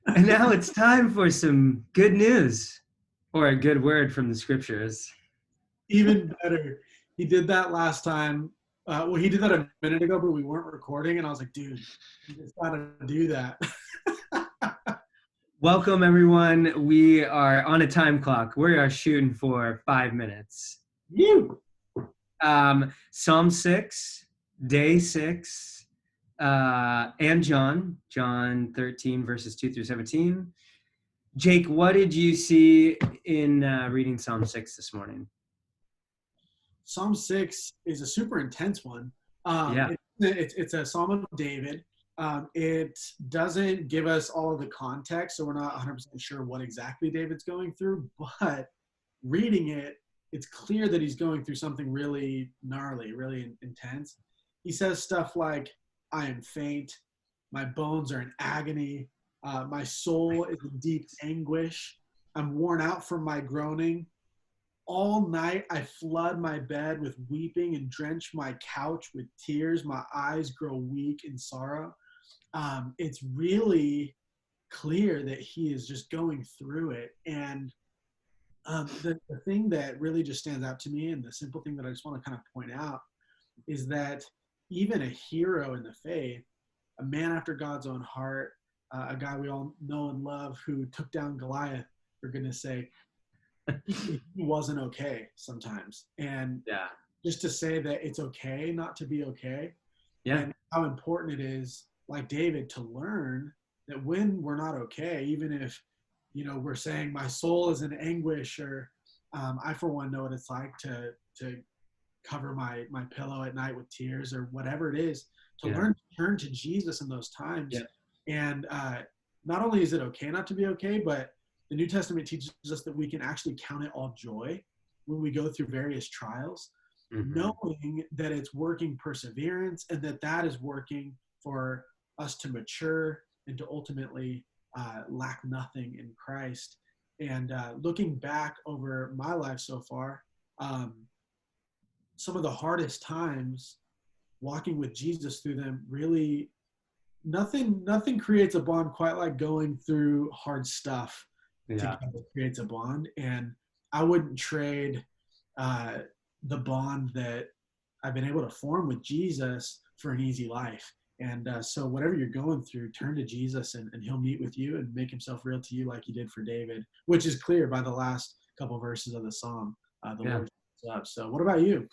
And now it's time for some good news or a good word from the scriptures. Even better. He did that last time. Well, he did that a minute ago, but we weren't recording, and I was like, dude, you just gotta do that. Welcome, everyone. We are on a time clock. We are shooting for 5 minutes. You. Psalm 6, day 6, and John 13, verses 2 through 17. Jake, what did you see in reading Psalm 6 this morning? Psalm 6 is a super intense one. Yeah. It's a Psalm of David. It doesn't give us all of the context, so we're not 100% sure what exactly David's going through, but reading it, it's clear that he's going through something really gnarly, really intense. He says stuff like, I am faint, my bones are in agony, my soul is in deep anguish, I'm worn out from my groaning. All night I flood my bed with weeping and drench my couch with tears. My eyes grow weak in sorrow. It's really clear that he is just going through it. And the thing that really just stands out to me, and the simple thing that I just want to kind of point out, is that even a hero in the faith, a man after God's own heart, a guy we all know and love who took down Goliath, for goodness sake, he wasn't okay sometimes. And Yeah. just to say that it's okay not to be okay, Yeah. and how important it is, like David, to learn that when we're not okay, even if we're saying my soul is in anguish, or I for one know what it's like to cover my pillow at night with tears or whatever it is, to learn to turn to Jesus in those times. Yeah. And not only is it okay not to be okay, but the New Testament teaches us that we can actually count it all joy when we go through various trials, knowing that it's working perseverance, and that is working for us to mature and to ultimately lack nothing in Christ. And looking back over my life so far, some of the hardest times, walking with Jesus through them, really nothing creates a bond quite like going through hard stuff together creates a bond. And I wouldn't trade the bond that I've been able to form with Jesus for an easy life. And so whatever you're going through, turn to Jesus, and he'll meet with you and make himself real to you like he did for David, which is clear by the last couple of verses of the Psalm. Lord shows up. So what about you?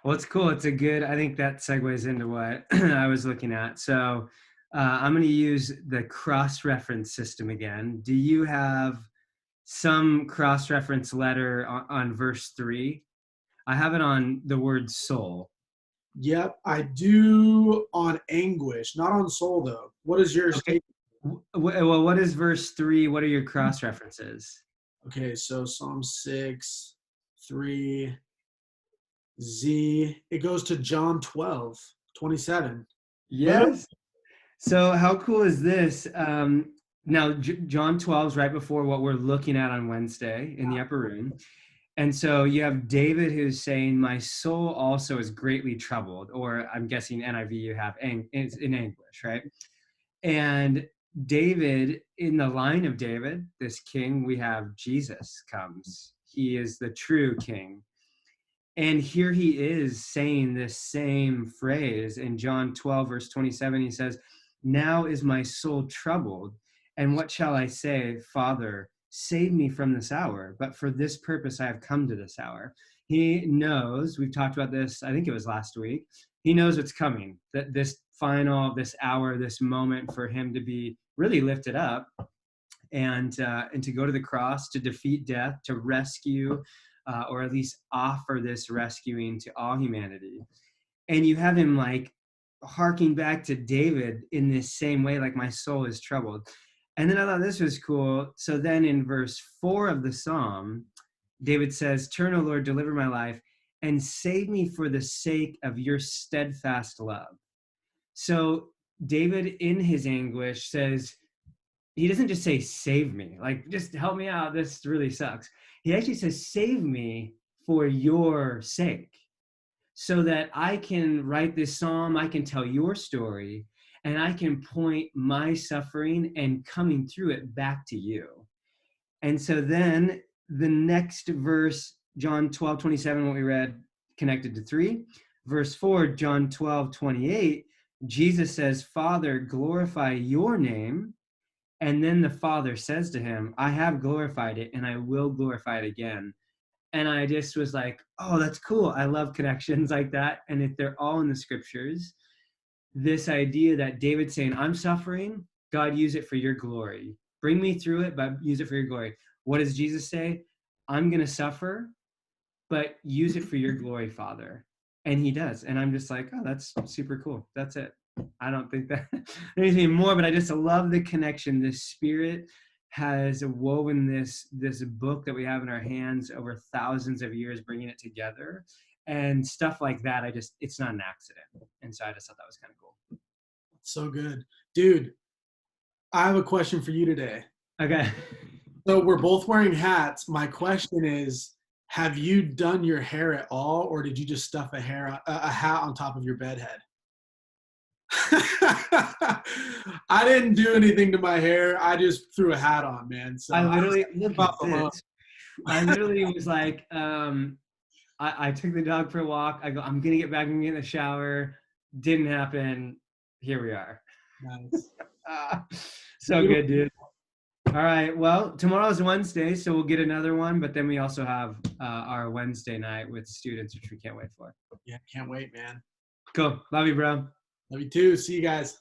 Well, it's cool. I think that segues into what I was looking at. So I'm going to use the cross-reference system again. Do you have some cross-reference letter on verse 3? I have it on the word soul. Yep, I do on anguish, not on soul though. What is yours? Okay. Well, what is verse 3? What are your cross-references? Okay, so Psalm 6, 3, Z. It goes to John 12, 27. Yes. So how cool is this? Now, John 12 is right before what we're looking at on Wednesday in the upper room. And so you have David who's saying, my soul also is greatly troubled, or I'm guessing NIV you have it's in anguish, right? And David, in the line of David, this king, we have Jesus comes. He is the true king. And here he is saying this same phrase in John 12, verse 27. He says, now is my soul troubled. And what shall I say? Father, save me from this hour. But for this purpose, I have come to this hour. He knows, we've talked about this, I think it was last week. He knows what's coming, that this hour, this moment for him to be really lifted up and to go to the cross, to defeat death, to rescue, or at least offer this rescuing to all humanity. And you have him like harking back to David in this same way, like my soul is troubled. And then I thought this was cool. So then in verse 4 of the Psalm, David says, turn, O Lord, deliver my life and save me for the sake of your steadfast love. So David in his anguish says, he doesn't just say, save me, like, just help me out, this really sucks. He actually says, save me for your sake, so that I can write this psalm, I can tell your story, and I can point my suffering and coming through it back to you. And so then the next verse, John 12:27, what we read, connected to 3. Verse 4, John 12:28, Jesus says, Father, glorify your name. And then the Father says to him, I have glorified it and I will glorify it again. And I just was like, oh, that's cool. I love connections like that. And if they're all in the scriptures, this idea that David's saying, I'm suffering, God, use it for your glory. Bring me through it, but use it for your glory. What does Jesus say? I'm going to suffer, but use it for your glory, Father. And he does. And I'm just like, oh, that's super cool. That's it. I don't think that anything more, but I just love the connection. The Spirit has woven this book that we have in our hands over thousands of years, bringing it together and stuff like that. It's not an accident. And so I just thought that was kind of cool. So good. Dude, I have a question for you today. Okay. So we're both wearing hats. My question is, have you done your hair at all, or did you just stuff a hat on top of your bed head? I didn't do anything to my hair. I just threw a hat on, man. So I literally was like, I took the dog for a walk. I go, I'm gonna get back and get in the shower. Didn't happen. Here we are. Nice. So good, dude. All right. Well, tomorrow's Wednesday, so we'll get another one. But then we also have our Wednesday night with students, which we can't wait for. Yeah, can't wait, man. Cool. Love you, bro. Love you too. See you guys.